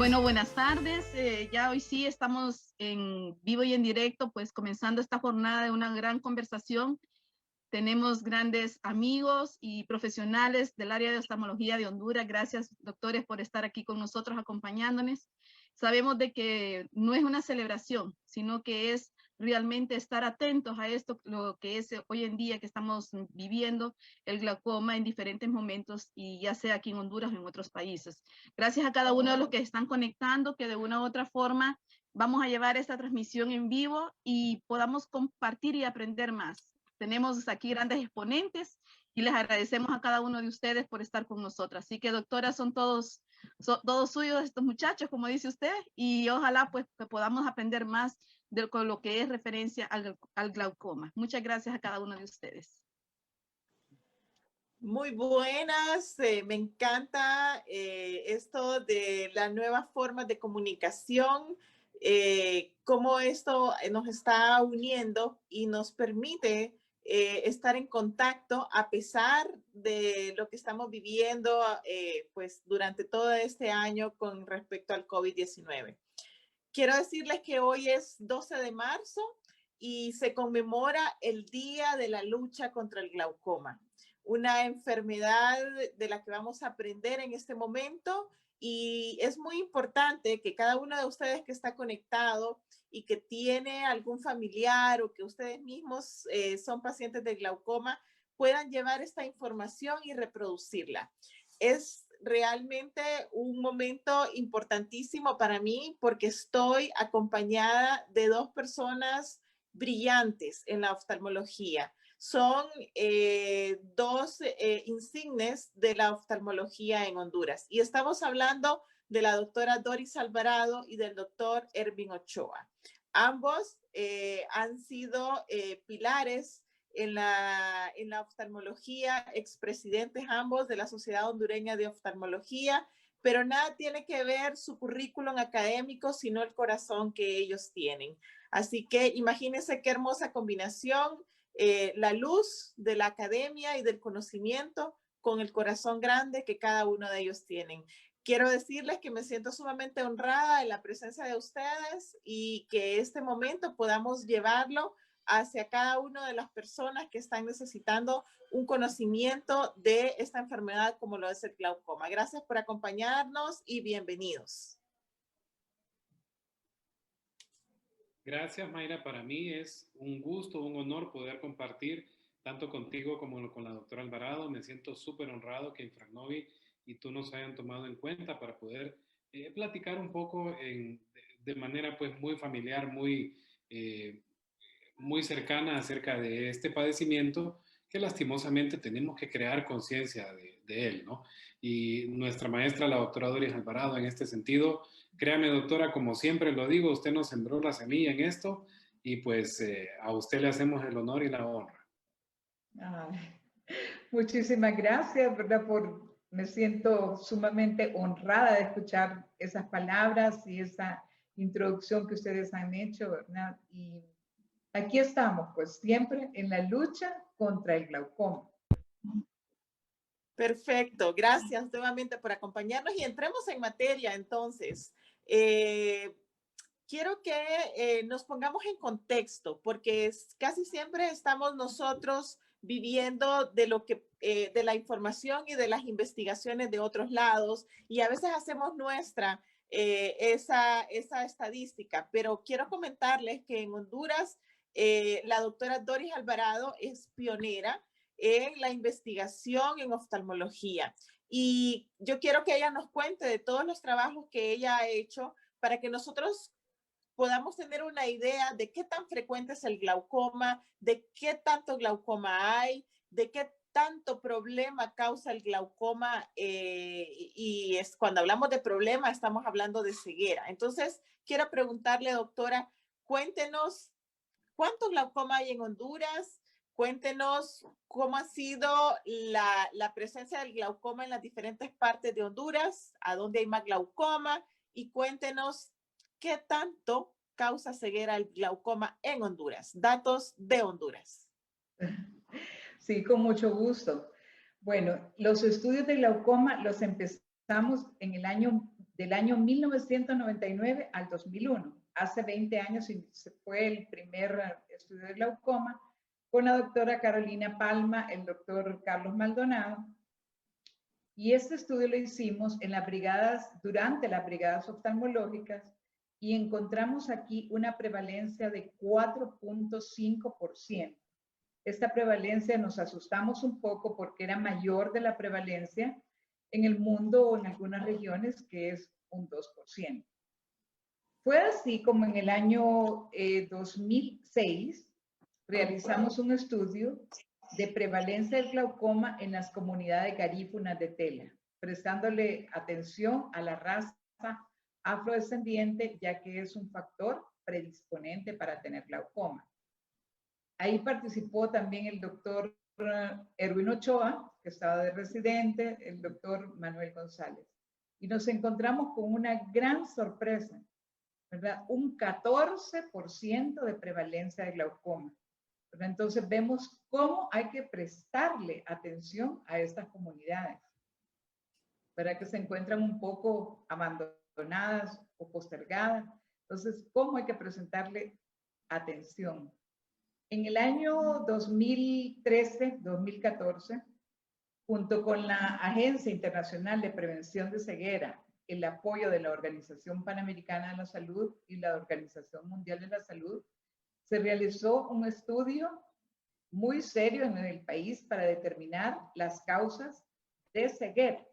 Bueno, buenas tardes. Ya hoy sí estamos en vivo y en directo, pues comenzando esta jornada de una gran conversación. Tenemos grandes amigos y profesionales del área de oftalmología de Honduras. Gracias, doctores, por estar aquí con nosotros acompañándonos. Sabemos de que no es una celebración, sino que es realmente estar atentos a esto, lo que es hoy en día que estamos viviendo, el glaucoma en diferentes momentos, y ya sea aquí en Honduras o en otros países. Gracias a cada uno de los que están conectando, que de una u otra forma vamos a llevar esta transmisión en vivo y podamos compartir y aprender más. Tenemos aquí grandes exponentes y les agradecemos a cada uno de ustedes por estar con nosotros. Así que, doctora, son todos suyos estos muchachos, como dice usted, y ojalá pues que podamos aprender más con lo que es referencia al glaucoma. Muchas gracias a cada uno de ustedes. Muy buenas, me encanta esto de las nuevas formas de comunicación, cómo esto nos está uniendo y nos permite estar en contacto a pesar de lo que estamos viviendo pues durante todo este año con respecto al COVID-19. Quiero decirles que hoy es 12 de marzo y se conmemora el Día de la Lucha contra el Glaucoma, una enfermedad de la que vamos a aprender en este momento, y es muy importante que cada uno de ustedes que está conectado y que tiene algún familiar o que ustedes mismos son pacientes de glaucoma puedan llevar esta información y reproducirla. Es realmente un momento importantísimo para mí porque estoy acompañada de dos personas brillantes en la oftalmología. Son dos insignes de la oftalmología en Honduras. Y estamos hablando de la doctora Doris Alvarado y del doctor Ervin Ochoa. Ambos han sido pilares en la oftalmología, expresidentes ambos de la Sociedad Hondureña de Oftalmología, pero nada tiene que ver su currículum académico, sino el corazón que ellos tienen. Así que imagínense qué hermosa combinación, la luz de la academia y del conocimiento con el corazón grande que cada uno de ellos tienen. Quiero decirles que me siento sumamente honrada en la presencia de ustedes y que este momento podamos llevarlo hacia cada una de las personas que están necesitando un conocimiento de esta enfermedad como lo es el glaucoma. Gracias por acompañarnos y bienvenidos. Gracias, Mayra. Para mí es un gusto, un honor poder compartir tanto contigo como con la doctora Alvarado. Me siento súper honrado que Infranovi y tú nos hayan tomado en cuenta para poder platicar un poco de manera pues muy familiar, muy cercana acerca de este padecimiento que lastimosamente tenemos que crear conciencia de él, ¿no? Y nuestra maestra, la doctora Doris Alvarado, en este sentido, créame, doctora, como siempre lo digo, usted nos sembró la semilla en esto y pues a usted le hacemos el honor y la honra. Muchísimas gracias, ¿verdad? Me siento sumamente honrada de escuchar esas palabras y esa introducción que ustedes han hecho, ¿verdad? Y aquí estamos, pues siempre en la lucha contra el glaucoma. Perfecto, gracias nuevamente por acompañarnos y entremos en materia entonces. Quiero que nos pongamos en contexto porque casi siempre estamos nosotros viviendo de lo que de la información y de las investigaciones de otros lados y a veces hacemos nuestra esa estadística, pero quiero comentarles que en Honduras la doctora Doris Alvarado es pionera en la investigación en oftalmología. Y yo quiero que ella nos cuente de todos los trabajos que ella ha hecho para que nosotros podamos tener una idea de qué tan frecuente es el glaucoma, de qué tanto glaucoma hay, de qué tanto problema causa el glaucoma. Y cuando hablamos de problema, estamos hablando de ceguera. Entonces, quiero preguntarle, doctora, cuéntenos cuánto glaucoma hay en Honduras. Cuéntenos cómo ha sido la presencia del glaucoma en las diferentes partes de Honduras, a dónde hay más glaucoma, y cuéntenos qué tanto causa ceguera el glaucoma en Honduras. Datos de Honduras. Sí, con mucho gusto. Bueno, los estudios de glaucoma los empezamos en el año del año 1999 al 2001. Hace 20 años fue el primer estudio de glaucoma con la doctora Carolina Palma, el doctor Carlos Maldonado. Y este estudio lo hicimos en las brigadas, durante las brigadas oftalmológicas, y encontramos aquí una prevalencia de 4.5%. Esta prevalencia nos asustamos un poco porque era mayor de la prevalencia en el mundo o en algunas regiones, que es un 2%. Fue así como en el año 2006 realizamos un estudio de prevalencia del glaucoma en las comunidades garífunas de tela, prestándole atención a la raza afrodescendiente, ya que es un factor predisponente para tener glaucoma. Ahí participó también el doctor Erwin Ochoa, que estaba de residente, el doctor Manuel González. Y nos encontramos con una gran sorpresa, ¿verdad? Un 14% de prevalencia de glaucoma. Entonces vemos cómo hay que prestarle atención a estas comunidades, ¿verdad? Que se encuentran un poco abandonadas o postergadas. Entonces, ¿cómo hay que presentarle atención? En el año 2013-2014, junto con la Agencia Internacional de Prevención de Ceguera, el apoyo de la Organización Panamericana de la Salud y la Organización Mundial de la Salud, se realizó un estudio muy serio en el país para determinar las causas de ceguera,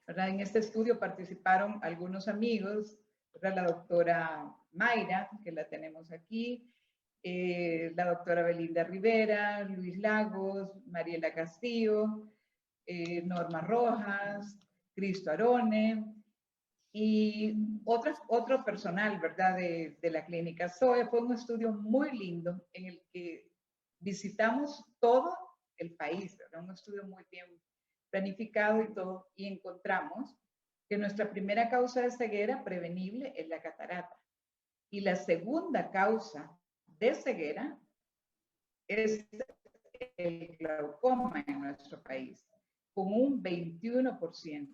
¿verdad? En este estudio participaron algunos amigos, ¿verdad? La doctora Mayra, que la tenemos aquí, la doctora Belinda Rivera, Luis Lagos, Mariela Castillo, Norma Rojas, Cristo Arone, y otro personal, ¿verdad? De la clínica SOE. Fue un estudio muy lindo en el que visitamos todo el país, ¿verdad? Un estudio muy bien planificado y todo, y encontramos que nuestra primera causa de ceguera prevenible es la catarata. Y la segunda causa de ceguera es el glaucoma en nuestro país, con un 21%.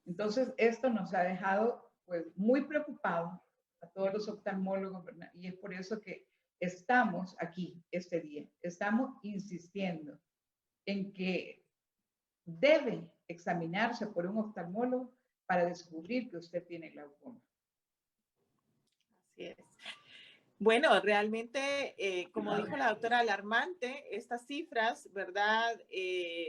Entonces, esto nos ha dejado pues, muy preocupados a todos los oftalmólogos, ¿verdad? Y es por eso que estamos aquí este día. Estamos insistiendo en que debe examinarse por un oftalmólogo para descubrir que usted tiene glaucoma. Así es. Bueno, realmente, como dijo la doctora, alarmante estas cifras, ¿verdad?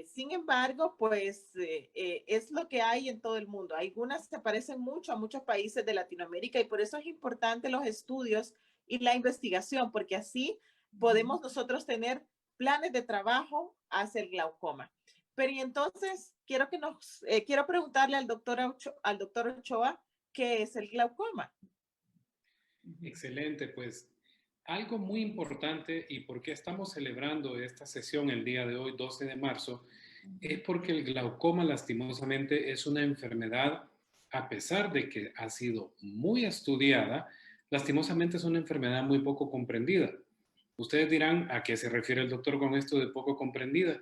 Sin embargo, pues es lo que hay en todo el mundo. Algunas se parecen mucho a muchos países de Latinoamérica y por eso es importante los estudios y la investigación, porque así podemos nosotros tener planes de trabajo hacia el glaucoma. Pero y entonces quiero preguntarle al doctor Ochoa, ¿qué es el glaucoma? Excelente, pues algo muy importante y por qué estamos celebrando esta sesión el día de hoy, 12 de marzo, es porque el glaucoma lastimosamente es una enfermedad, a pesar de que ha sido muy estudiada, lastimosamente es una enfermedad muy poco comprendida. Ustedes dirán, ¿a qué se refiere el doctor con esto de poco comprendida?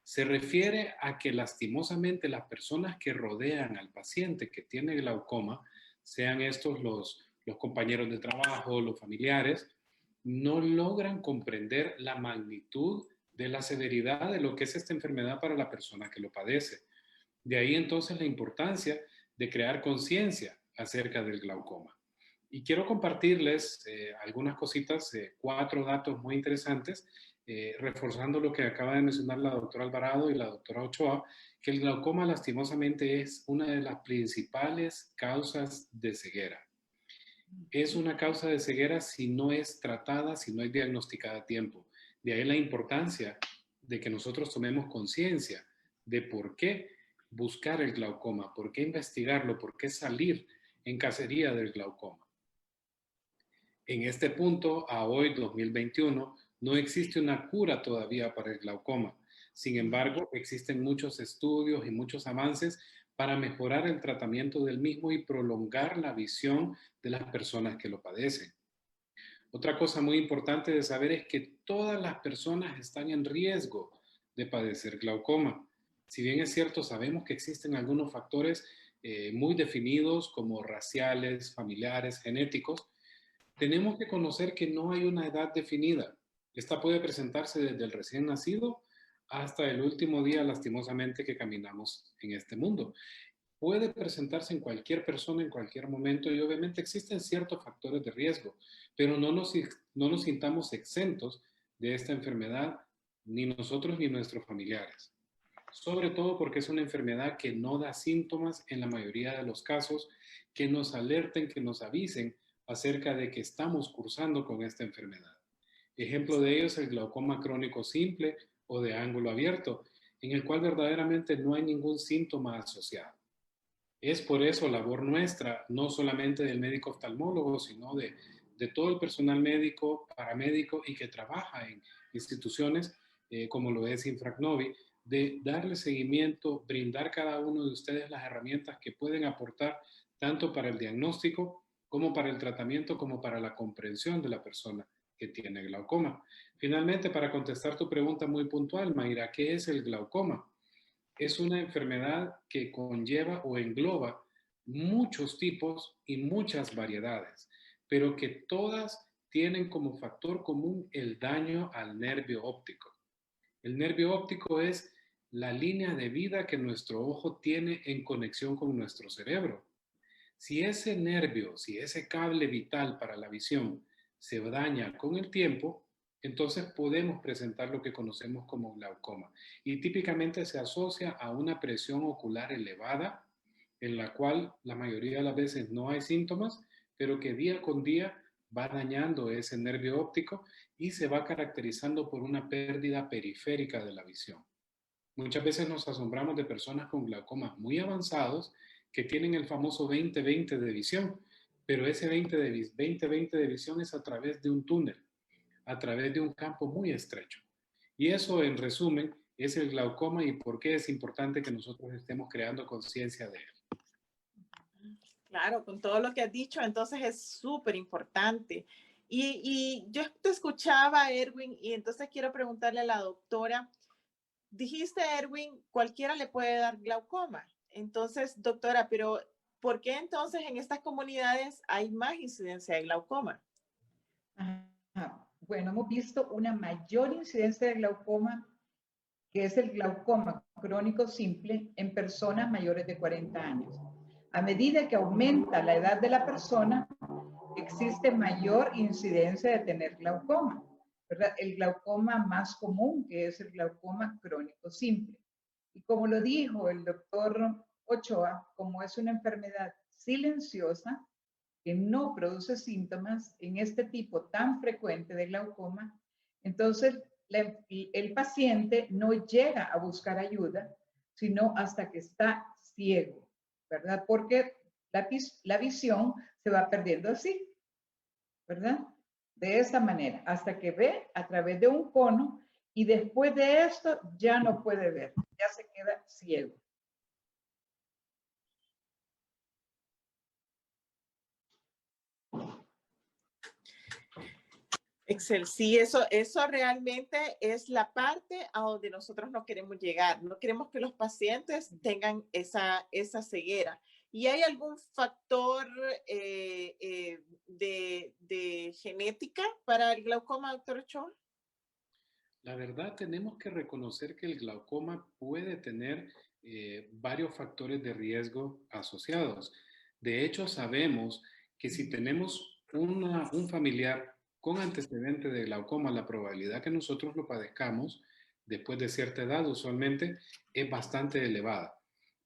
Se refiere a que lastimosamente las personas que rodean al paciente que tiene glaucoma, sean estos los compañeros de trabajo, los familiares, no logran comprender la magnitud de la severidad de lo que es esta enfermedad para la persona que lo padece. De ahí entonces la importancia de crear conciencia acerca del glaucoma. Y quiero compartirles algunas cositas, 4 datos muy interesantes, reforzando lo que acaba de mencionar la doctora Alvarado y la doctora Ochoa, que el glaucoma lastimosamente es una de las principales causas de ceguera. Es una causa de ceguera si no es tratada, si no es diagnosticada a tiempo. De ahí la importancia de que nosotros tomemos conciencia de por qué buscar el glaucoma, por qué investigarlo, por qué salir en cacería del glaucoma. En este punto, a hoy, 2021, no existe una cura todavía para el glaucoma. Sin embargo, existen muchos estudios y muchos avances para mejorar el tratamiento del mismo y prolongar la visión de las personas que lo padecen. Otra cosa muy importante de saber es que todas las personas están en riesgo de padecer glaucoma. Si bien es cierto, sabemos que existen algunos factores muy definidos como raciales, familiares, genéticos, tenemos que conocer que no hay una edad definida. Esta puede presentarse desde el recién nacido hasta el último día, lastimosamente, que caminamos en este mundo. Puede presentarse en cualquier persona en cualquier momento y obviamente existen ciertos factores de riesgo, pero no nos sintamos exentos de esta enfermedad, ni nosotros ni nuestros familiares. Sobre todo porque es una enfermedad que no da síntomas en la mayoría de los casos, que nos alerten, que nos avisen acerca de que estamos cursando con esta enfermedad. Ejemplo de ello es el glaucoma crónico simple o de ángulo abierto, en el cual verdaderamente no hay ningún síntoma asociado. Es por eso labor nuestra, no solamente del médico oftalmólogo, sino de todo el personal médico, paramédico y que trabaja en instituciones como lo es Infracnovi, de darle seguimiento, brindar cada uno de ustedes las herramientas que pueden aportar tanto para el diagnóstico como para el tratamiento, como para la comprensión de la persona que tiene glaucoma. Finalmente, para contestar tu pregunta muy puntual, Mayra, ¿qué es el glaucoma? Es una enfermedad que conlleva o engloba muchos tipos y muchas variedades, pero que todas tienen como factor común el daño al nervio óptico. El nervio óptico es la línea de vida que nuestro ojo tiene en conexión con nuestro cerebro. Si ese nervio, si ese cable vital para la visión se daña con el tiempo, entonces podemos presentar lo que conocemos como glaucoma. Y típicamente se asocia a una presión ocular elevada, en la cual la mayoría de las veces no hay síntomas, pero que día con día va dañando ese nervio óptico y se va caracterizando por una pérdida periférica de la visión. Muchas veces nos asombramos de personas con glaucomas muy avanzados que tienen el famoso 20-20 de visión, pero ese 20-20 de visión es a través de un túnel, a través de un campo muy estrecho. Y eso, en resumen, es el glaucoma y por qué es importante que nosotros estemos creando conciencia de él. Claro, con todo lo que has dicho, entonces es súper importante. Y yo te escuchaba, Erwin, y entonces quiero preguntarle a la doctora, dijiste, Erwin, cualquiera le puede dar glaucoma. Entonces, doctora, pero ¿por qué entonces en estas comunidades hay más incidencia de glaucoma? Bueno, hemos visto una mayor incidencia de glaucoma, que es el glaucoma crónico simple en personas mayores de 40 años. A medida que aumenta la edad de la persona, existe mayor incidencia de tener glaucoma, ¿verdad? El glaucoma más común, que es el glaucoma crónico simple. Y como lo dijo el doctor Ochoa, como es una enfermedad silenciosa que no produce síntomas en este tipo tan frecuente de glaucoma, entonces el paciente no llega a buscar ayuda, sino hasta que está ciego, ¿verdad? Porque la visión se va perdiendo así, ¿verdad? De esa manera, hasta que ve a través de un cono y después de esto ya no puede ver, ya se queda ciego. Excel, sí, eso realmente es la parte a donde nosotros no queremos llegar. No queremos que los pacientes tengan esa ceguera. ¿Y hay algún factor de genética para el glaucoma, doctor Ochoa? La verdad, tenemos que reconocer que el glaucoma puede tener varios factores de riesgo asociados. De hecho, sabemos que si tenemos un familiar con antecedente de glaucoma, la probabilidad que nosotros lo padezcamos después de cierta edad usualmente es bastante elevada.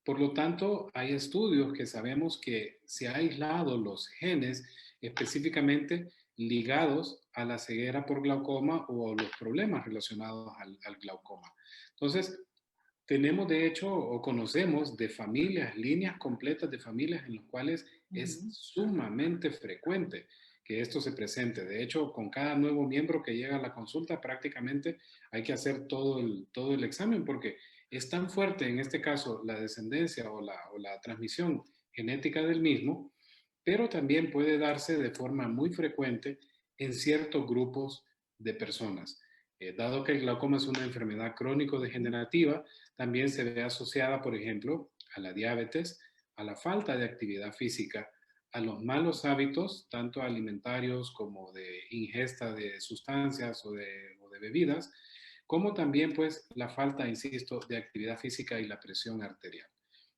Por lo tanto, hay estudios que sabemos que se ha aislado los genes específicamente ligados a la ceguera por glaucoma o a los problemas relacionados al glaucoma. Entonces, tenemos de hecho o conocemos de familias, líneas completas de familias en las cuales es sumamente frecuente que esto se presente. De hecho, con cada nuevo miembro que llega a la consulta, prácticamente hay que hacer todo el examen porque es tan fuerte en este caso la descendencia o la transmisión genética del mismo, pero también puede darse de forma muy frecuente en ciertos grupos de personas. Dado que el glaucoma es una enfermedad crónico-degenerativa, también se ve asociada, por ejemplo, a la diabetes, a la falta de actividad física, a los malos hábitos, tanto alimentarios como de ingesta de sustancias o de bebidas, como también pues la falta, insisto, de actividad física y la presión arterial.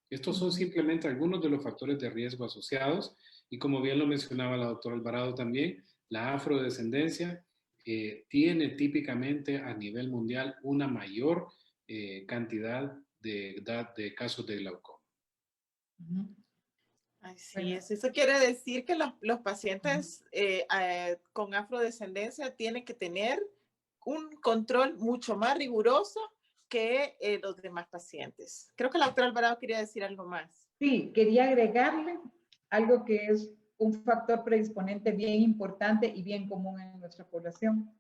Estos son simplemente algunos de los factores de riesgo asociados y como bien lo mencionaba la doctora Alvarado también, la afrodescendencia tiene típicamente a nivel mundial una mayor cantidad de casos de glaucoma. Así Bueno. es. Eso quiere decir que los pacientes con afrodescendencia tienen que tener un control mucho más riguroso que los demás pacientes. Creo que la doctora Alvarado quería decir algo más. Sí, quería agregarle algo que es un factor predisponente bien importante y bien común en nuestra población,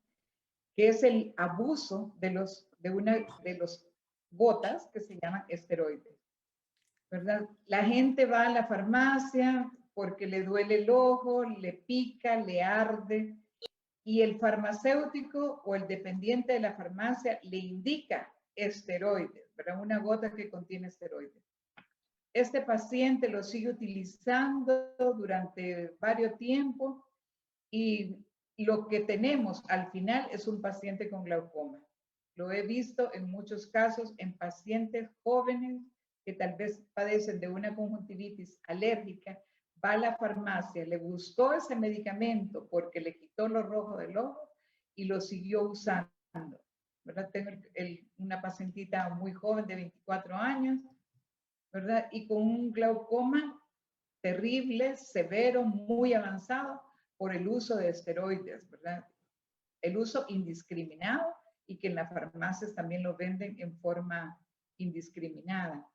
que es el abuso de los gotas que se llaman esteroides, ¿verdad? La gente va a la farmacia porque le duele el ojo, le pica, le arde, y el farmacéutico o el dependiente de la farmacia le indica esteroides, ¿verdad? Una gota que contiene esteroides. Este paciente lo sigue utilizando durante varios tiempos y lo que tenemos al final es un paciente con glaucoma. Lo he visto en muchos casos en pacientes jóvenes que tal vez padecen de una conjuntivitis alérgica, va a la farmacia, le gustó ese medicamento porque le quitó lo rojo del ojo y lo siguió usando, ¿verdad? Tengo una pacientita muy joven de 24 años, ¿verdad? Y con un glaucoma terrible, severo, muy avanzado por el uso de esteroides, ¿verdad? El uso indiscriminado y que en las farmacias también lo venden en forma indiscriminada.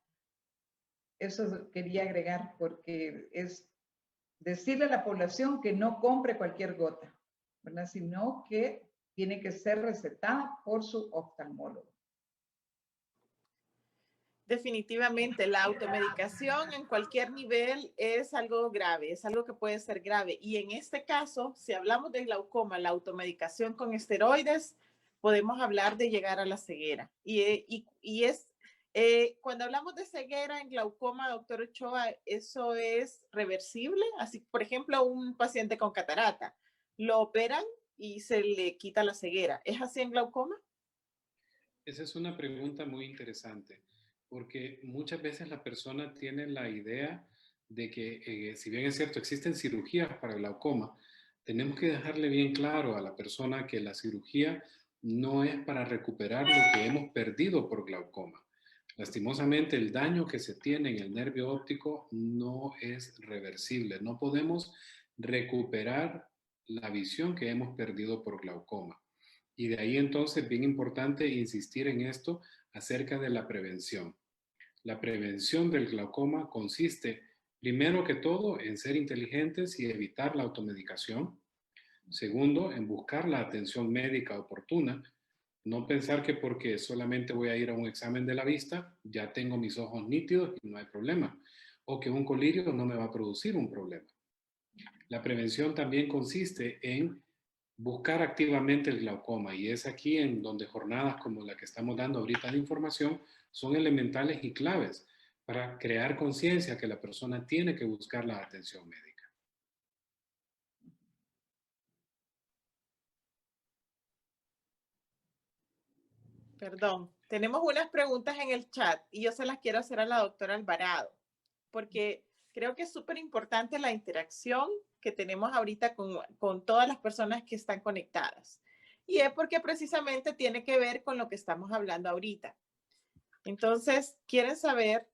Eso quería agregar porque es decirle a la población que no compre cualquier gota, ¿verdad? Sino que tiene que ser recetada por su oftalmólogo. Definitivamente, la automedicación en cualquier nivel es algo grave, es algo que puede ser grave. Y en este caso, si hablamos de glaucoma, la automedicación con esteroides, podemos hablar de llegar a la ceguera. Cuando hablamos de ceguera en glaucoma, doctor Ochoa, ¿eso es reversible? Así, por ejemplo, un paciente con catarata, lo operan y se le quita la ceguera. ¿Es así en glaucoma? Esa es una pregunta muy interesante, porque muchas veces la persona tiene la idea de que, si bien es cierto, existen cirugías para glaucoma, tenemos que dejarle bien claro a la persona que la cirugía no es para recuperar lo que hemos perdido por glaucoma. Lastimosamente, el daño que se tiene en el nervio óptico no es reversible. No podemos recuperar la visión que hemos perdido por glaucoma. Y de ahí entonces, bien importante insistir en esto acerca de la prevención. La prevención del glaucoma consiste, primero que todo, en ser inteligentes y evitar la automedicación. Segundo, en buscar la atención médica oportuna. No pensar que porque solamente voy a ir a un examen de la vista, ya tengo mis ojos nítidos y no hay problema. O que un colirio no me va a producir un problema. La prevención también consiste en buscar activamente el glaucoma y es aquí en donde jornadas como la que estamos dando ahorita de información son elementales y claves para crear conciencia que la persona tiene que buscar la atención médica. Perdón, tenemos unas preguntas en el chat y yo se las quiero hacer a la doctora Alvarado, porque creo que es súper importante la interacción que tenemos ahorita con todas las personas que están conectadas. Y es porque precisamente tiene que ver con lo que estamos hablando ahorita. Entonces, quieren saber,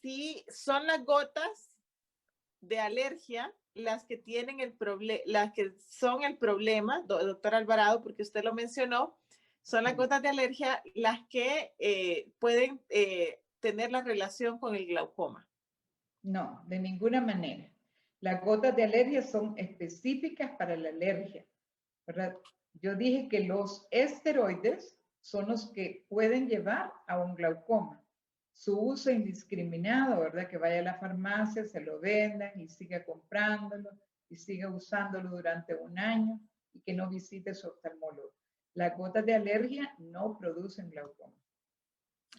si son las gotas de alergia las que tienen las que son el problema, doctor Alvarado, porque usted lo mencionó, son las gotas de alergia las que pueden tener la relación con el glaucoma. No, de ninguna manera. Las gotas de alergia son específicas para la alergia, ¿verdad? Yo dije que los esteroides son los que pueden llevar a un glaucoma. Su uso indiscriminado, ¿verdad? Que vaya a la farmacia, se lo vendan y siga comprándolo y siga usándolo durante un año y que no visite su oftalmólogo. Las gotas de alergia no producen glaucoma.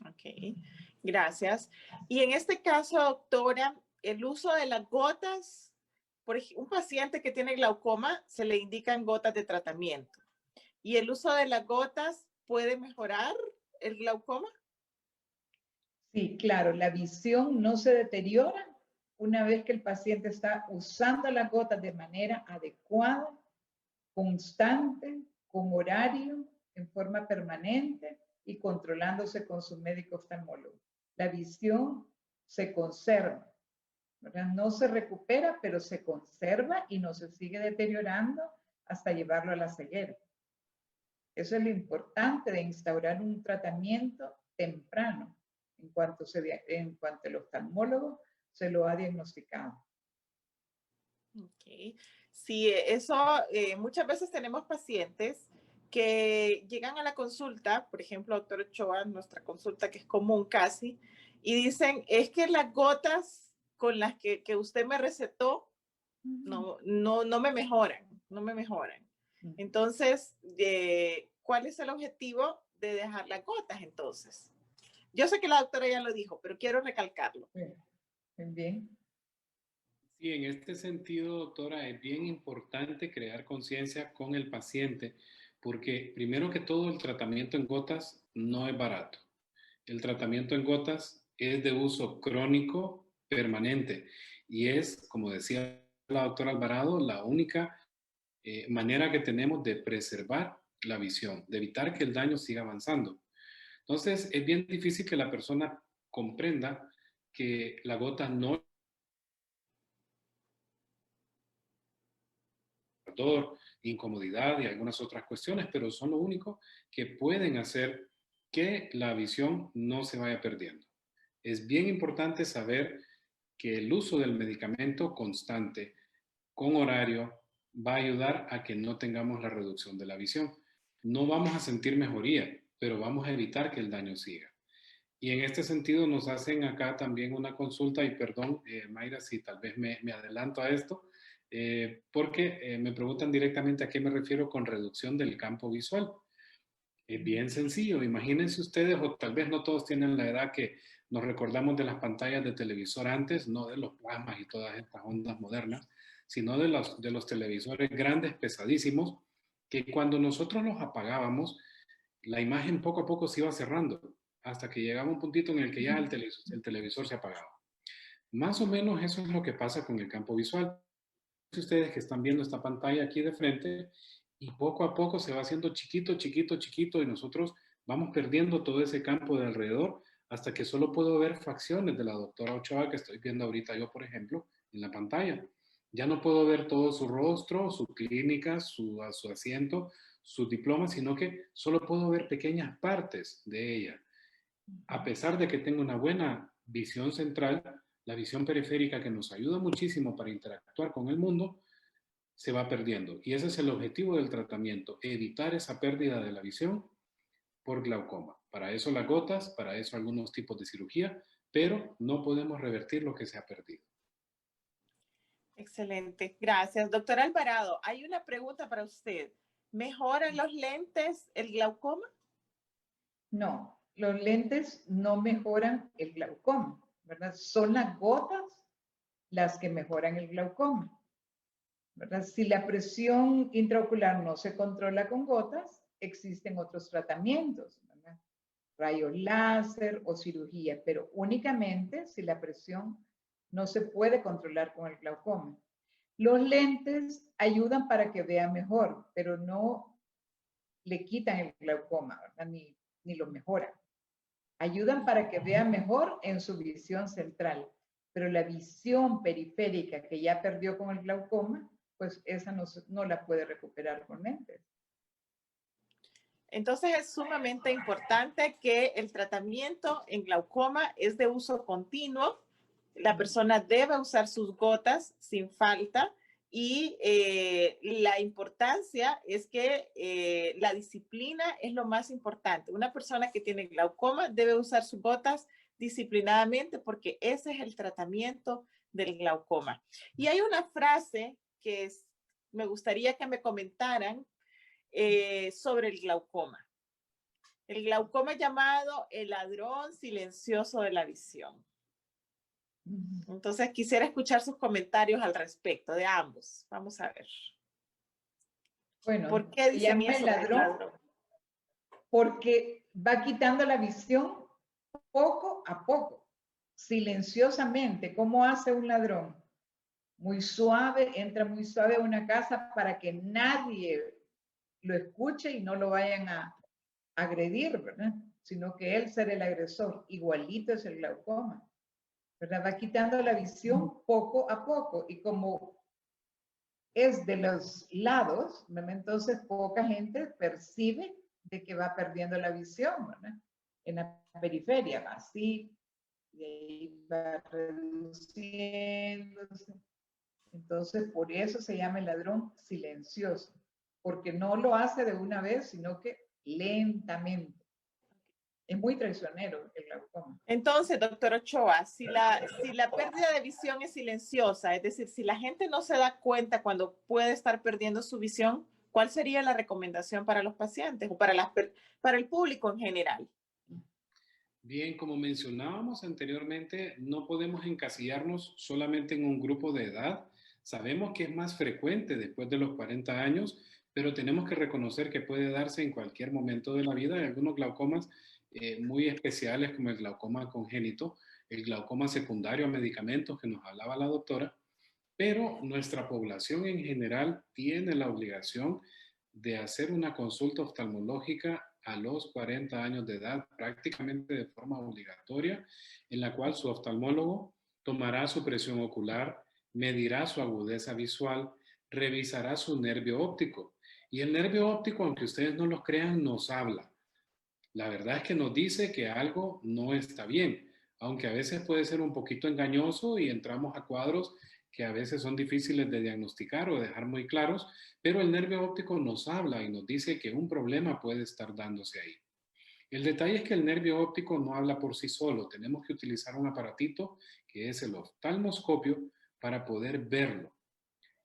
Ok, gracias. Y en este caso, doctora, el uso de las gotas, por ejemplo, un paciente que tiene glaucoma se le indican gotas de tratamiento. ¿Y el uso de las gotas puede mejorar el glaucoma? Sí, claro, la visión no se deteriora una vez que el paciente está usando las gotas de manera adecuada, constante, con horario, en forma permanente y controlándose con su médico oftalmólogo. La visión se conserva, ¿verdad? No se recupera, pero se conserva y no se sigue deteriorando hasta llevarlo a la ceguera. Eso es lo importante de instaurar un tratamiento temprano en cuanto el oftalmólogo se lo ha diagnosticado. Ok. Sí, eso muchas veces tenemos pacientes que llegan a la consulta, por ejemplo, doctor Ochoa, nuestra consulta que es común casi, y dicen, es que las gotas con las que usted me recetó no me mejoran, no me mejoran. Entonces, ¿cuál es el objetivo de dejar las gotas entonces? Yo sé que la doctora ya lo dijo, pero quiero recalcarlo. Bien. Sí, en este sentido, doctora, es bien importante crear conciencia con el paciente, porque primero que todo el tratamiento en gotas no es barato. El tratamiento en gotas es de uso crónico permanente y es, como decía la doctora Alvarado, la única manera que tenemos de preservar la visión, de evitar que el daño siga avanzando. Entonces, es bien difícil que la persona comprenda que la gota no dolor, incomodidad y algunas otras cuestiones, pero son lo único que pueden hacer que la visión no se vaya perdiendo. Es bien importante saber que el uso del medicamento constante, con horario, va a ayudar a que no tengamos la reducción de la visión. No vamos a sentir mejoría, pero vamos a evitar que el daño siga. Y en este sentido nos hacen acá también una consulta, y perdón, Mayra, si tal vez me adelanto a esto, porque me preguntan directamente a qué me refiero con reducción del campo visual. Es bien sencillo, imagínense ustedes, o tal vez no todos tienen la edad que nos recordamos de las pantallas de televisor antes, no de los plasmas y todas estas ondas modernas, sino de los televisores grandes, pesadísimos, que cuando nosotros los apagábamos, la imagen poco a poco se iba cerrando, hasta que llegaba un puntito en el que ya el televisor se apagaba. Más o menos eso es lo que pasa con el campo visual. Ustedes que están viendo esta pantalla aquí de frente y poco a poco se va haciendo chiquito, chiquito, chiquito y nosotros vamos perdiendo todo ese campo de alrededor hasta que solo puedo ver facciones de la doctora Ochoa que estoy viendo ahorita yo, por ejemplo, en la pantalla. Ya no puedo ver todo su rostro, su clínica, su asiento, sus diplomas, sino que solo puedo ver pequeñas partes de ella. A pesar de que tengo una buena visión central, la visión periférica que nos ayuda muchísimo para interactuar con el mundo, se va perdiendo. Y ese es el objetivo del tratamiento, evitar esa pérdida de la visión por glaucoma. Para eso las gotas, para eso algunos tipos de cirugía, pero no podemos revertir lo que se ha perdido. Excelente, gracias. Doctor Alvarado, hay una pregunta para usted. ¿Mejoran los lentes el glaucoma? No, los lentes no mejoran el glaucoma, ¿verdad? Son las gotas las que mejoran el glaucoma, ¿verdad? Si la presión intraocular no se controla con gotas, existen otros tratamientos, ¿verdad? Rayos láser o cirugía, pero únicamente si la presión no se puede controlar con el glaucoma. Los lentes ayudan para que vea mejor, pero no le quitan el glaucoma, ¿verdad? Ni lo mejoran. Ayudan para que vea mejor en su visión central, pero la visión periférica que ya perdió con el glaucoma, pues esa no la puede recuperar con lentes. Entonces es sumamente importante que el tratamiento en glaucoma es de uso continuo. La persona debe usar sus gotas sin falta y la importancia es que la disciplina es lo más importante. Una persona que tiene glaucoma debe usar sus gotas disciplinadamente porque ese es el tratamiento del glaucoma. Y hay una frase que me gustaría que me comentaran sobre el glaucoma. El glaucoma llamado el ladrón silencioso de la visión. Entonces quisiera escuchar sus comentarios al respecto de ambos. Vamos a ver. Bueno, ¿Por qué dicen llama eso? el ladrón porque va quitando la visión poco a poco, silenciosamente. ¿Cómo hace un ladrón? Muy suave, entra muy suave a una casa para que nadie lo escuche y no lo vayan a agredir, ¿verdad? Sino que él será el agresor. Igualito es el glaucoma, ¿verdad? Va quitando la visión poco a poco y como es de los lados, ¿verdad? Entonces poca gente percibe de que va perdiendo la visión, ¿verdad? En la periferia va así, y ahí va reduciéndose. Entonces, por eso se llama el ladrón silencioso, porque no lo hace de una vez, sino que lentamente. Es muy traicionero el glaucoma. Entonces, doctor Ochoa, si la pérdida de visión es silenciosa, es decir, si la gente no se da cuenta cuando puede estar perdiendo su visión, ¿cuál sería la recomendación para los pacientes o para el público en general? Bien, como mencionábamos anteriormente, no podemos encasillarnos solamente en un grupo de edad. Sabemos que es más frecuente después de los 40 años, pero tenemos que reconocer que puede darse en cualquier momento de la vida. Hay algunos glaucomas muy especiales como el glaucoma congénito, el glaucoma secundario a medicamentos que nos hablaba la doctora, pero nuestra población en general tiene la obligación de hacer una consulta oftalmológica a los 40 años de edad, prácticamente de forma obligatoria, en la cual su oftalmólogo tomará su presión ocular, medirá su agudeza visual, revisará su nervio óptico. Y el nervio óptico, aunque ustedes no lo crean, nos habla. La verdad es que nos dice que algo no está bien, aunque a veces puede ser un poquito engañoso y entramos a cuadros que a veces son difíciles de diagnosticar o dejar muy claros, pero el nervio óptico nos habla y nos dice que un problema puede estar dándose ahí. El detalle es que el nervio óptico no habla por sí solo, tenemos que utilizar un aparatito que es el oftalmoscopio para poder verlo.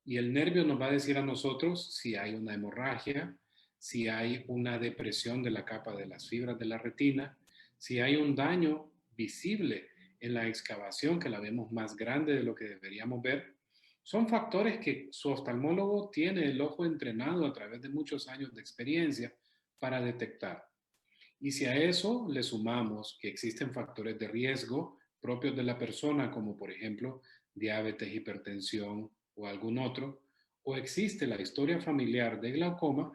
Y el nervio nos va a decir a nosotros si hay una hemorragia, si hay una depresión de la capa de las fibras de la retina, si hay un daño visible en la excavación, que la vemos más grande de lo que deberíamos ver. Son factores que su oftalmólogo tiene el ojo entrenado a través de muchos años de experiencia para detectar. Y si a eso le sumamos que existen factores de riesgo propios de la persona, como por ejemplo diabetes, hipertensión o algún otro, o existe la historia familiar de glaucoma,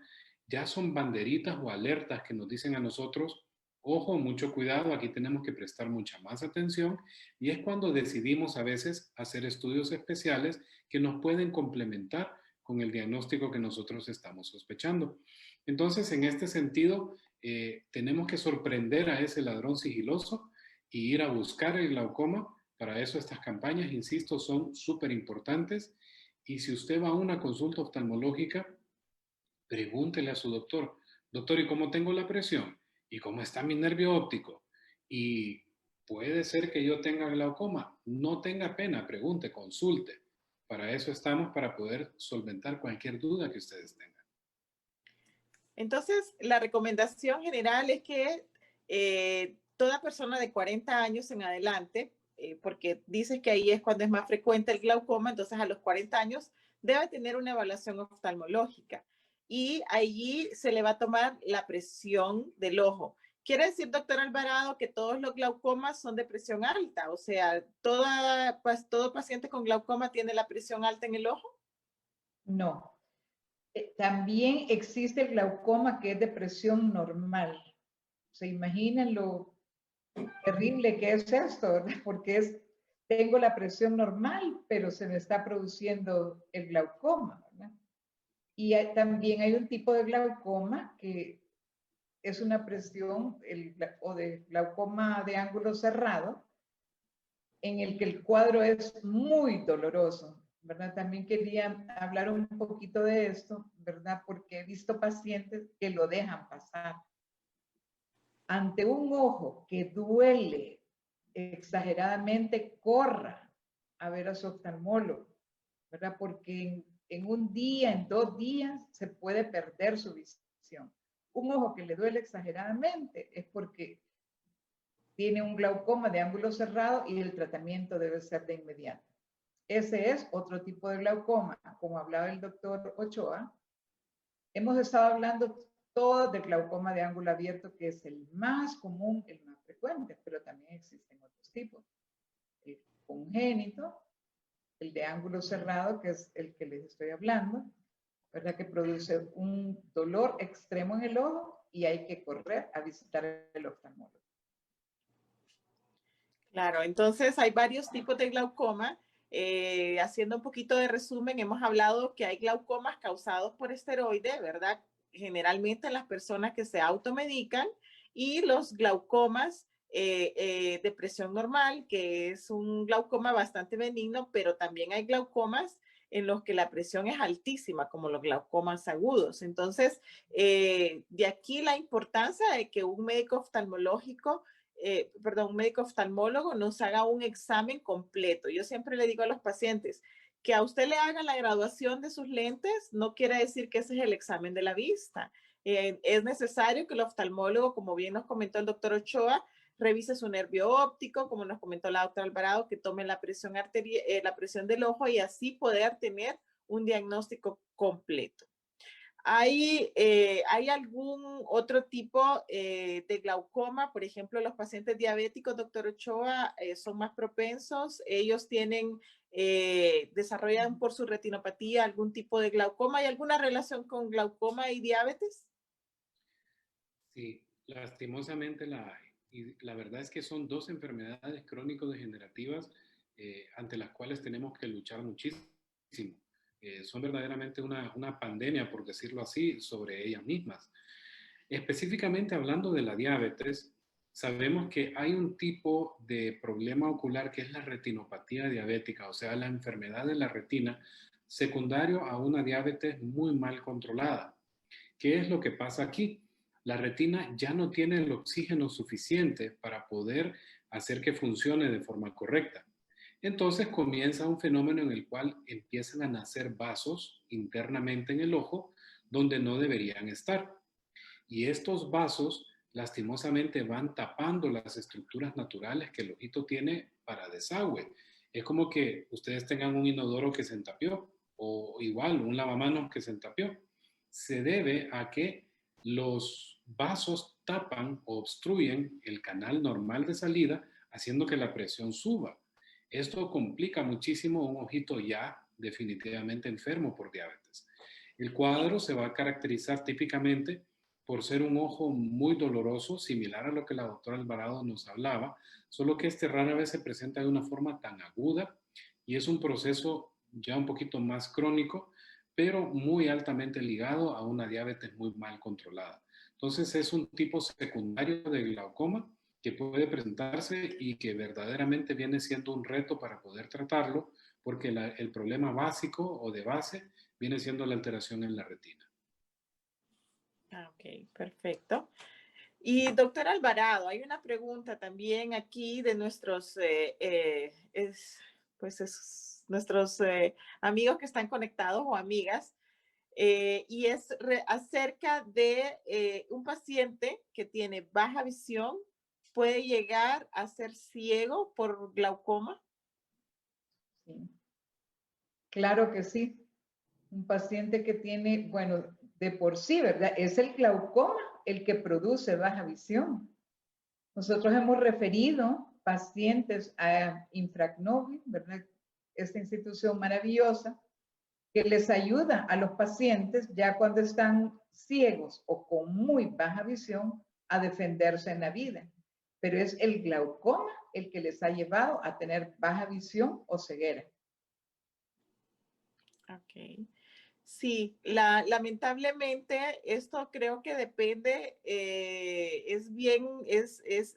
ya son banderitas o alertas que nos dicen a nosotros, ojo, mucho cuidado, aquí tenemos que prestar mucha más atención, y es cuando decidimos a veces hacer estudios especiales que nos pueden complementar con el diagnóstico que nosotros estamos sospechando. Entonces, en este sentido, tenemos que sorprender a ese ladrón sigiloso y ir a buscar el glaucoma. Para eso estas campañas, insisto, son súper importantes. Y si usted va a una consulta oftalmológica, pregúntele a su doctor, doctor, ¿y cómo tengo la presión? ¿Y cómo está mi nervio óptico? Y puede ser que yo tenga glaucoma. No tenga pena, pregunte, consulte. Para eso estamos, para poder solventar cualquier duda que ustedes tengan. Entonces, la recomendación general es que toda persona de 40 años en adelante, porque dices que ahí es cuando es más frecuente el glaucoma, entonces a los 40 años debe tener una evaluación oftalmológica y allí se le va a tomar la presión del ojo. ¿Quiere decir, doctor Alvarado, que todos los glaucomas son de presión alta? O sea, todo paciente con glaucoma tiene la presión alta en el ojo. No. También existe el glaucoma que es de presión normal. ¿Se imaginan lo terrible que es esto? ¿Verdad? Porque tengo la presión normal, pero se me está produciendo el glaucoma, ¿verdad? Y también hay un tipo de glaucoma que es una presión o de glaucoma de ángulo cerrado, en el que el cuadro es muy doloroso, ¿verdad? También quería hablar un poquito de esto, ¿verdad? Porque he visto pacientes que lo dejan pasar. Ante un ojo que duele exageradamente, corra a ver a su oftalmólogo, ¿verdad? Porque en un día, en 2 días, se puede perder su visión. Un ojo que le duele exageradamente es porque tiene un glaucoma de ángulo cerrado y el tratamiento debe ser de inmediato. Ese es otro tipo de glaucoma. Como hablaba el doctor Ochoa, hemos estado hablando todo del glaucoma de ángulo abierto, que es el más común, el más frecuente, pero también existen otros tipos. El congénito, el de ángulo cerrado, que es el que les estoy hablando, ¿verdad? Que produce un dolor extremo en el ojo y hay que correr a visitar el oftalmólogo. Claro, entonces hay varios tipos de glaucoma. Haciendo un poquito de resumen, hemos hablado que hay glaucomas causados por esteroide, ¿verdad? Generalmente en las personas que se automedican, y los glaucomas de presión normal, que es un glaucoma bastante benigno, pero también hay glaucomas en los que la presión es altísima, como los glaucomas agudos. Entonces, de aquí la importancia de que un médico oftalmológico un médico oftalmólogo nos haga un examen completo. Yo siempre le digo a los pacientes que a usted le hagan la graduación de sus lentes no quiere decir que ese es el examen de la vista. Es necesario que el oftalmólogo, como bien nos comentó el doctor Ochoa, revise su nervio óptico, como nos comentó la doctora Alvarado, que tome la presión la presión del ojo y así poder tener un diagnóstico completo. ¿Hay algún otro tipo de glaucoma? Por ejemplo, los pacientes diabéticos, doctor Ochoa, son más propensos. Ellos desarrollan por su retinopatía algún tipo de glaucoma. ¿Hay alguna relación con glaucoma y diabetes? Sí, lastimosamente la hay. Y la verdad es que son dos enfermedades crónico-degenerativas ante las cuales tenemos que luchar muchísimo. Son verdaderamente una pandemia, por decirlo así, sobre ellas mismas. Específicamente hablando de la diabetes, sabemos que hay un tipo de problema ocular que es la retinopatía diabética, o sea, la enfermedad de la retina secundario a una diabetes muy mal controlada. ¿Qué es lo que pasa aquí? La retina ya no tiene el oxígeno suficiente para poder hacer que funcione de forma correcta. Entonces comienza un fenómeno en el cual empiezan a nacer vasos internamente en el ojo donde no deberían estar. Y estos vasos lastimosamente van tapando las estructuras naturales que el ojito tiene para desagüe. Es como que ustedes tengan un inodoro que se entapió o igual un lavamanos que se entapió. Se debe a que los vasos tapan o obstruyen el canal normal de salida, haciendo que la presión suba. Esto complica muchísimo un ojito ya definitivamente enfermo por diabetes. El cuadro se va a caracterizar típicamente por ser un ojo muy doloroso, similar a lo que la doctora Alvarado nos hablaba, solo que este rara vez se presenta de una forma tan aguda y es un proceso ya un poquito más crónico, pero muy altamente ligado a una diabetes muy mal controlada. Entonces es un tipo secundario de glaucoma que puede presentarse y que verdaderamente viene siendo un reto para poder tratarlo, porque el problema básico o de base viene siendo la alteración en la retina. Ok, perfecto. Y doctor Alvarado, hay una pregunta también aquí de nuestros, nuestros amigos que están conectados o amigas, y es acerca de un paciente que tiene baja visión, ¿puede llegar a ser ciego por glaucoma? Sí. Claro que sí. Un paciente que tiene, bueno, de por sí, ¿verdad? Es el glaucoma el que produce baja visión. Nosotros hemos referido pacientes a Infracnovi, ¿verdad? Esta institución maravillosa que les ayuda a los pacientes ya cuando están ciegos o con muy baja visión a defenderse en la vida. Pero es el glaucoma el que les ha llevado a tener baja visión o ceguera. Ok. Sí, lamentablemente esto creo que depende,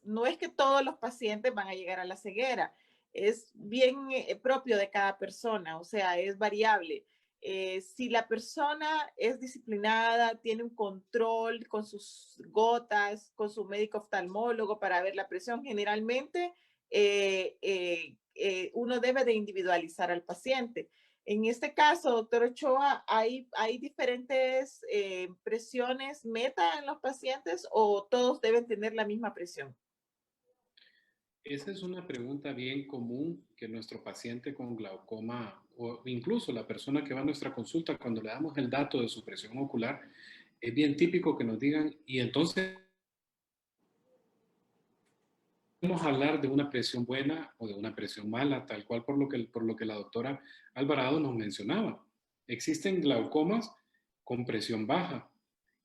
no es que todos los pacientes van a llegar a la ceguera, es bien propio de cada persona, o sea, es variable. Si la persona es disciplinada, tiene un control con sus gotas, con su médico oftalmólogo para ver la presión, generalmente uno debe de individualizar al paciente. En este caso, doctor Ochoa, ¿hay diferentes presiones meta en los pacientes o todos deben tener la misma presión? Esa es una pregunta bien común que nuestro paciente con glaucoma o incluso la persona que va a nuestra consulta, cuando le damos el dato de su presión ocular, es bien típico que nos digan, y entonces podemos hablar de una presión buena o de una presión mala, tal cual por lo que la doctora Alvarado nos mencionaba. Existen glaucomas con presión baja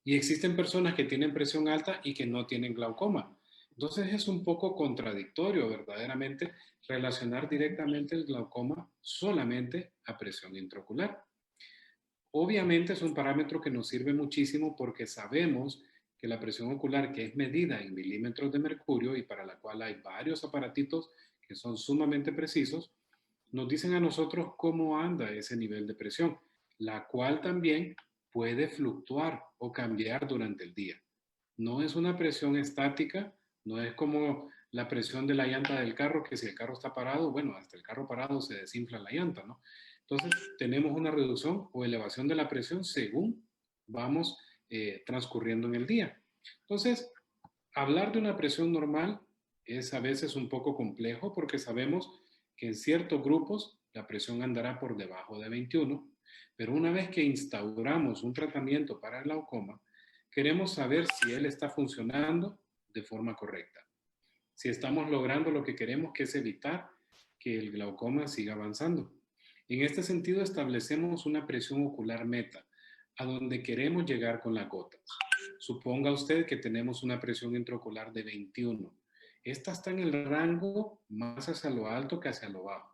y existen personas que tienen presión alta y que no tienen glaucoma. Entonces es un poco contradictorio verdaderamente relacionar directamente el glaucoma solamente a presión intraocular. Obviamente es un parámetro que nos sirve muchísimo porque sabemos que la presión ocular, que es medida en milímetros de mercurio y para la cual hay varios aparatitos que son sumamente precisos, nos dicen a nosotros cómo anda ese nivel de presión, la cual también puede fluctuar o cambiar durante el día. No es una presión estática, no es como la presión de la llanta del carro, que si el carro está parado, bueno, hasta el carro parado se desinfla la llanta, ¿no? Entonces, tenemos una reducción o elevación de la presión según vamos transcurriendo en el día. Entonces, hablar de una presión normal es a veces un poco complejo porque sabemos que en ciertos grupos la presión andará por debajo de 21, pero una vez que instauramos un tratamiento para el glaucoma, queremos saber si él está funcionando de forma correcta. Si estamos logrando lo que queremos, que es evitar que el glaucoma siga avanzando. En este sentido, establecemos una presión ocular meta, a donde queremos llegar con las gotas. Suponga usted que tenemos una presión intraocular de 21. Esta está en el rango más hacia lo alto que hacia lo bajo.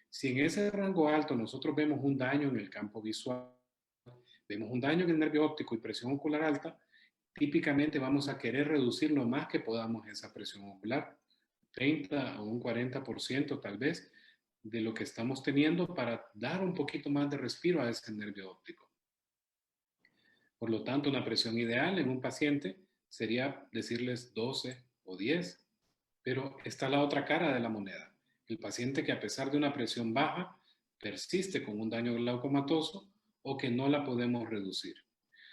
Si en ese rango alto nosotros vemos un daño en el campo visual, vemos un daño en el nervio óptico y presión ocular alta, típicamente vamos a querer reducir lo más que podamos esa presión ocular, 30 o un 40% tal vez de lo que estamos teniendo para dar un poquito más de respiro a ese nervio óptico. Por lo tanto, una presión ideal en un paciente sería decirles 12 o 10, pero está la otra cara de la moneda. El paciente que a pesar de una presión baja persiste con un daño glaucomatoso o que no la podemos reducir.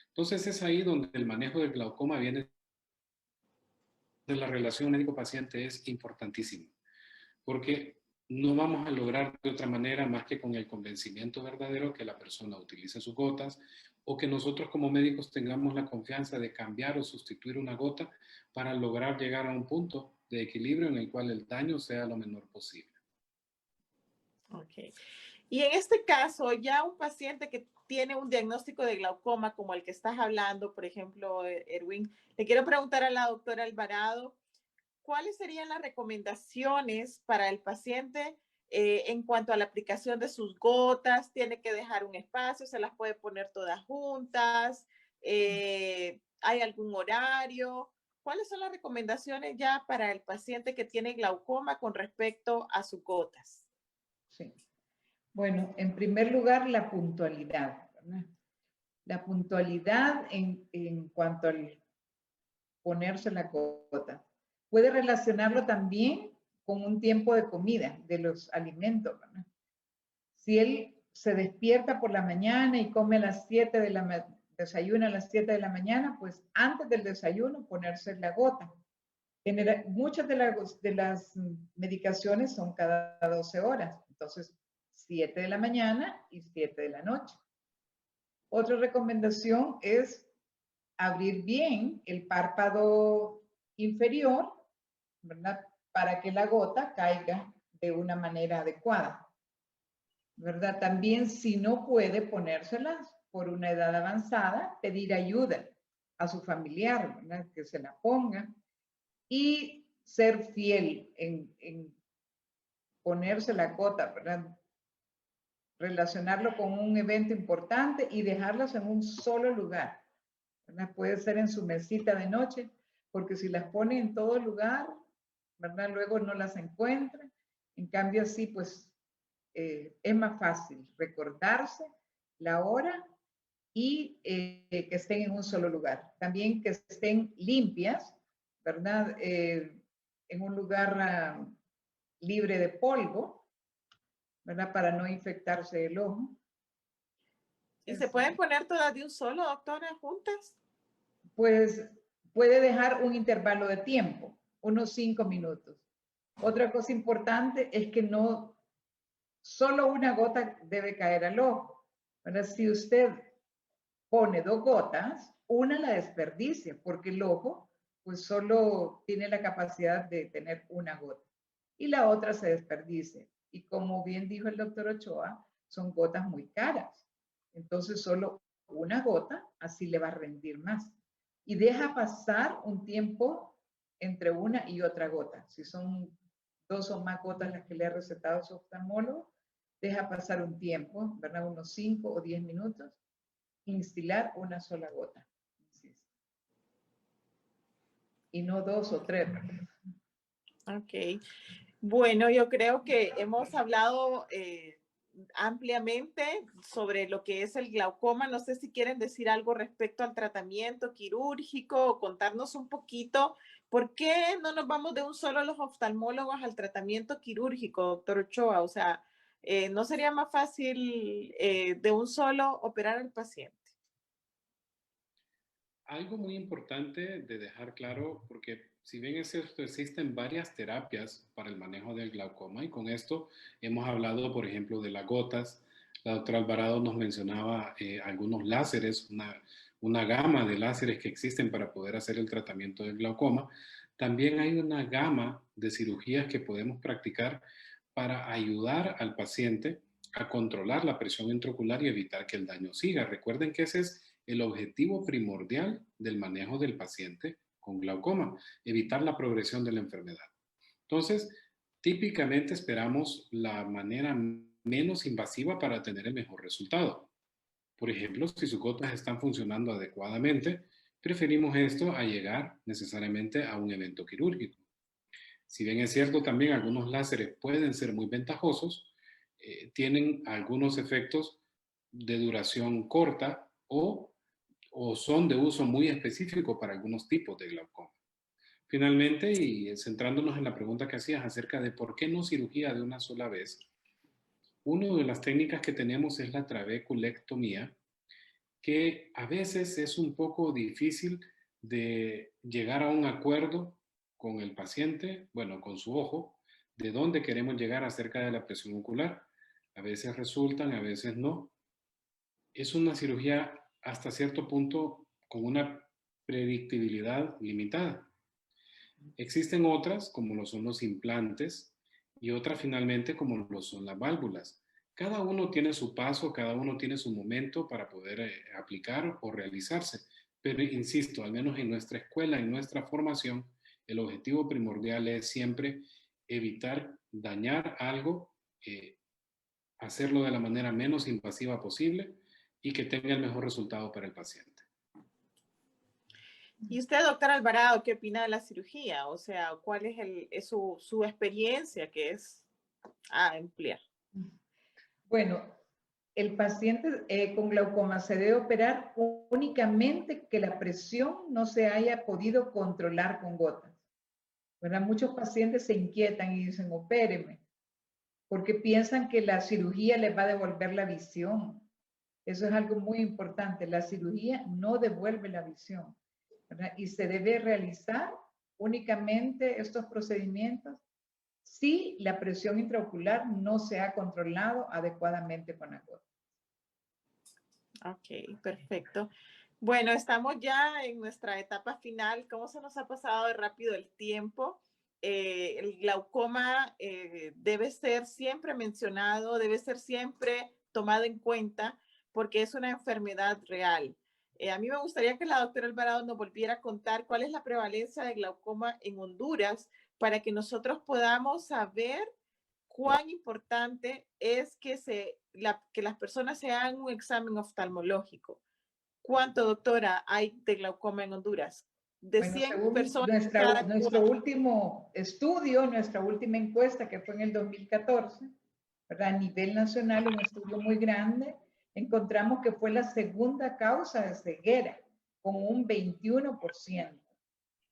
Entonces es ahí donde el manejo del glaucoma viene de la relación médico-paciente es importantísimo, porque no vamos a lograr de otra manera más que con el convencimiento verdadero que la persona utilice sus gotas o que nosotros como médicos tengamos la confianza de cambiar o sustituir una gota para lograr llegar a un punto de equilibrio en el cual el daño sea lo menor posible. Ok. Y en este caso, ya un paciente que tiene un diagnóstico de glaucoma como el que estás hablando, por ejemplo, Erwin, le quiero preguntar a la doctora Alvarado, ¿cuáles serían las recomendaciones para el paciente en cuanto a la aplicación de sus gotas? ¿Tiene que dejar un espacio? ¿Se las puede poner todas juntas? ¿Hay algún horario? ¿Cuáles son las recomendaciones ya para el paciente que tiene glaucoma con respecto a sus gotas? Sí. Bueno, en primer lugar, la puntualidad, ¿verdad? La puntualidad en cuanto al ponerse la gota. Puede relacionarlo también con un tiempo de comida de los alimentos, ¿verdad? Si él se despierta por la mañana y come a las 7 de la desayuna a las 7 de la mañana, pues antes del desayuno ponerse la gota. Muchas de las medicaciones son cada 12 horas, entonces 7 de la mañana y 7 de la noche. Otra recomendación es abrir bien el párpado inferior, ¿verdad? Para que la gota caiga de una manera adecuada, ¿verdad? También si no puede ponérselas por una edad avanzada, pedir ayuda a su familiar, ¿verdad? Que se la ponga y ser fiel en ponerse la gota, ¿verdad? Relacionarlo con un evento importante y dejarlas en un solo lugar, ¿verdad? Puede ser en su mesita de noche, porque si las pone en todo lugar, ¿verdad? Luego no las encuentra. En cambio, así, pues, es más fácil recordarse la hora y que estén en un solo lugar. También que estén limpias, ¿verdad? En un lugar libre de polvo, ¿verdad? Para no infectarse el ojo. ¿Y se pueden poner todas de un solo, doctora, juntas? Pues puede dejar un intervalo de tiempo, unos 5 minutos. Otra cosa importante es que no solo una gota debe caer al ojo. ¿Verdad? Si usted pone 2 gotas, una la desperdicia porque el ojo pues solo tiene la capacidad de tener una gota y la otra se desperdicia. Y como bien dijo el doctor Ochoa, son gotas muy caras. Entonces solo una gota así le va a rendir más. Y deja pasar un tiempo entre una y otra gota. Si son 2 o más gotas las que le ha recetado su oftalmólogo, deja pasar un tiempo, ¿verdad? Unos 5 o 10 minutos, instilar una sola gota. Y no 2 o 3. Ok. Bueno, yo creo que hemos hablado ampliamente sobre lo que es el glaucoma. No sé si quieren decir algo respecto al tratamiento quirúrgico o contarnos un poquito por qué no nos vamos de un solo los oftalmólogos al tratamiento quirúrgico, doctor Ochoa. O sea, ¿no sería más fácil de un solo operar al paciente? Algo muy importante de dejar claro, porque si bien es cierto, existen varias terapias para el manejo del glaucoma y con esto hemos hablado, por ejemplo, de las gotas. La doctora Alvarado nos mencionaba algunos láseres, una gama de láseres que existen para poder hacer el tratamiento del glaucoma. También hay una gama de cirugías que podemos practicar para ayudar al paciente a controlar la presión intraocular y evitar que el daño siga. Recuerden que ese es el objetivo primordial del manejo del paciente con glaucoma, evitar la progresión de la enfermedad. Entonces, típicamente esperamos la manera menos invasiva para tener el mejor resultado. Por ejemplo, si sus gotas están funcionando adecuadamente, preferimos esto a llegar necesariamente a un evento quirúrgico. Si bien es cierto, también algunos láseres pueden ser muy ventajosos, tienen algunos efectos de duración corta o son de uso muy específico para algunos tipos de glaucoma. Finalmente, y centrándonos en la pregunta que hacías acerca de por qué no cirugía de una sola vez, una de las técnicas que tenemos es la trabeculectomía, que a veces es un poco difícil de llegar a un acuerdo con el paciente, bueno, con su ojo, de dónde queremos llegar acerca de la presión ocular. A veces resultan, a veces no. Es una cirugía hasta cierto punto con una predictibilidad limitada. Existen otras, como lo son los implantes, y otras finalmente como lo son las válvulas. Cada uno tiene su paso, cada uno tiene su momento para poder aplicar o realizarse. Pero insisto, al menos en nuestra escuela, en nuestra formación, el objetivo primordial es siempre evitar dañar algo, hacerlo de la manera menos invasiva posible y que tenga el mejor resultado para el paciente. ¿Y usted, doctor Alvarado, qué opina de la cirugía? O sea, ¿cuál es su experiencia que es amplia? Bueno, el paciente con glaucoma se debe operar únicamente que la presión no se haya podido controlar con gotas. ¿Verdad? Muchos pacientes se inquietan y dicen, opéreme, porque piensan que la cirugía les va a devolver la visión. Eso es algo muy importante. La cirugía no devuelve la visión, ¿verdad? Y se debe realizar únicamente estos procedimientos si la presión intraocular no se ha controlado adecuadamente con la gota. Ok, perfecto. Bueno, estamos ya en nuestra etapa final. ¿Cómo se nos ha pasado de rápido el tiempo? El glaucoma debe ser siempre mencionado, debe ser siempre tomado en cuenta porque es una enfermedad real. A mí me gustaría que la doctora Alvarado nos volviera a contar cuál es la prevalencia de glaucoma en Honduras para que nosotros podamos saber cuán importante es que las personas se hagan un examen oftalmológico. ¿Cuánto, doctora, hay de glaucoma en Honduras? De Bueno, 100 según personas nuestro último estudio, nuestra última encuesta, que fue en el 2014, ¿verdad? A nivel nacional, un estudio muy grande, encontramos que fue la segunda causa de ceguera, con un 21%.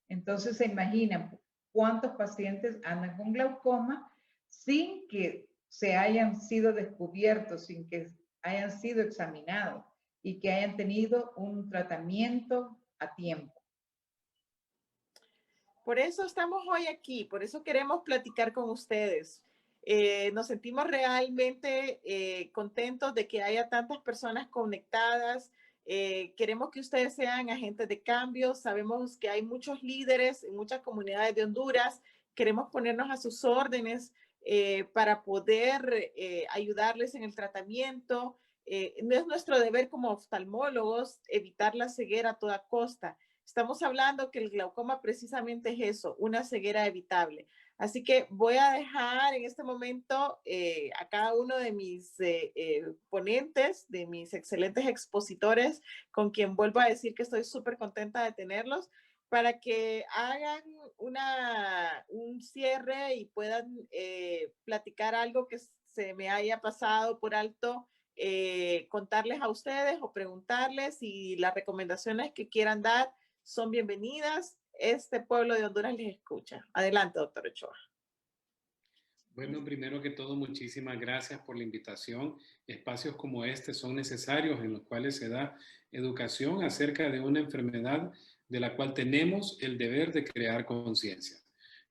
Entonces, se imaginan cuántos pacientes andan con glaucoma sin que se hayan sido descubiertos sin que hayan sido examinados y que hayan tenido un tratamiento a tiempo. Por eso estamos hoy aquí, por eso queremos platicar con ustedes. Nos sentimos realmente contentos de que haya tantas personas conectadas. Queremos que ustedes sean agentes de cambio. Sabemos que hay muchos líderes en muchas comunidades de Honduras. Queremos ponernos a sus órdenes para poder ayudarles en el tratamiento. No es nuestro deber como oftalmólogos evitar la ceguera a toda costa. Estamos hablando que el glaucoma precisamente es eso, una ceguera evitable. Así que voy a dejar en este momento a cada uno de mis ponentes, de mis excelentes expositores, con quien vuelvo a decir que estoy súper contenta de tenerlos, para que hagan un cierre y puedan platicar algo que se me haya pasado por alto, contarles a ustedes o preguntarles, y las recomendaciones que quieran dar son bienvenidas. Este pueblo de Honduras les escucha. Adelante, doctor Ochoa. Bueno, primero que todo, muchísimas gracias por la invitación. Espacios como este son necesarios en los cuales se da educación acerca de una enfermedad de la cual tenemos el deber de crear conciencia.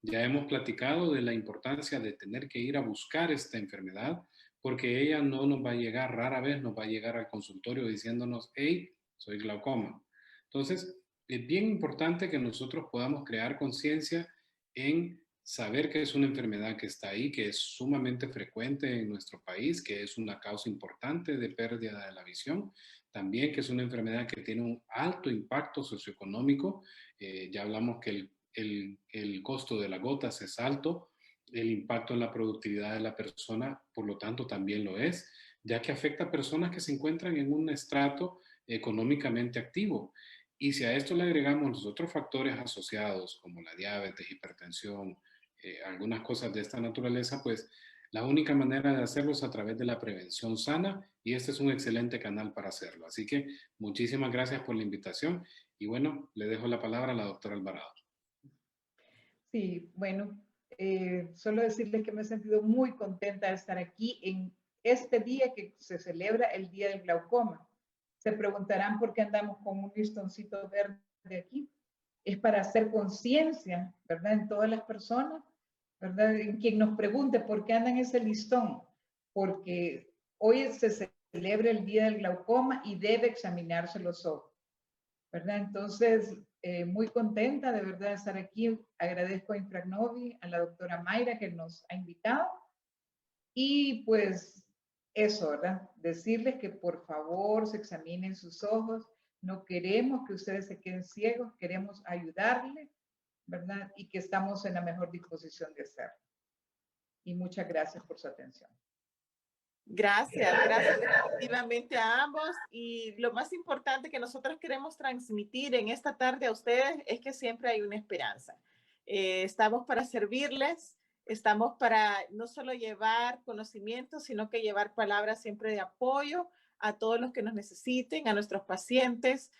Ya hemos platicado de la importancia de tener que ir a buscar esta enfermedad, porque ella no nos va a llegar, rara vez nos va a llegar al consultorio diciéndonos, hey, soy glaucoma. Entonces, es bien importante que nosotros podamos crear conciencia en saber que es una enfermedad que está ahí, que es sumamente frecuente en nuestro país, que es una causa importante de pérdida de la visión, también que es una enfermedad que tiene un alto impacto socioeconómico. Ya hablamos que el costo de las gotas es alto, el impacto en la productividad de la persona, por lo tanto, también lo es, ya que afecta a personas que se encuentran en un estrato económicamente activo. Y si a esto le agregamos los otros factores asociados, como la diabetes, hipertensión, algunas cosas de esta naturaleza, pues la única manera de hacerlo es a través de la prevención sana, y este es un excelente canal para hacerlo. Así que muchísimas gracias por la invitación, y bueno, le dejo la palabra a la doctora Alvarado. Sí, bueno, solo decirles que me he sentido muy contenta de estar aquí en este día que se celebra el Día del Glaucoma. Se preguntarán por qué andamos con un listoncito verde aquí. Es para hacer conciencia, ¿verdad? En todas las personas, ¿verdad? En quien nos pregunte por qué andan ese listón, porque hoy se celebra el Día del Glaucoma y debe examinarse los ojos, ¿verdad? Entonces, muy contenta de verdad de estar aquí. Agradezco a Infragnovi, a la doctora Mayra que nos ha invitado, y pues eso, ¿verdad? Decirles que por favor se examinen sus ojos. No queremos que ustedes se queden ciegos, queremos ayudarles, ¿verdad? Y que estamos en la mejor disposición de hacerlo. Y muchas gracias por su atención. Gracias efectivamente a ambos. Y lo más importante que nosotros queremos transmitir en esta tarde a ustedes es que siempre hay una esperanza. Estamos para servirles, estamos para no solo llevar conocimiento, sino que llevar palabras siempre de apoyo a todos los que nos necesiten, a nuestros pacientes,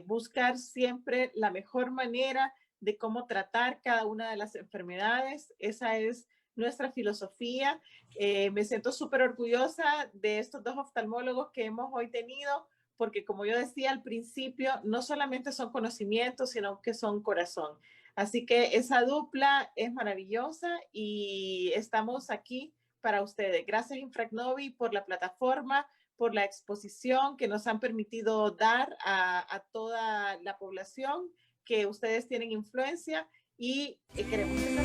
buscar siempre la mejor manera de cómo tratar cada una de las enfermedades. Esa es nuestra filosofía. Me siento súper orgullosa de estos dos oftalmólogos que hemos hoy tenido, porque como yo decía al principio, no solamente son conocimientos, sino que son corazón. Así que esa dupla es maravillosa y estamos aquí para ustedes. Gracias Infragnovi por la plataforma, por la exposición que nos han permitido dar a toda la población, que ustedes tienen influencia y queremos que se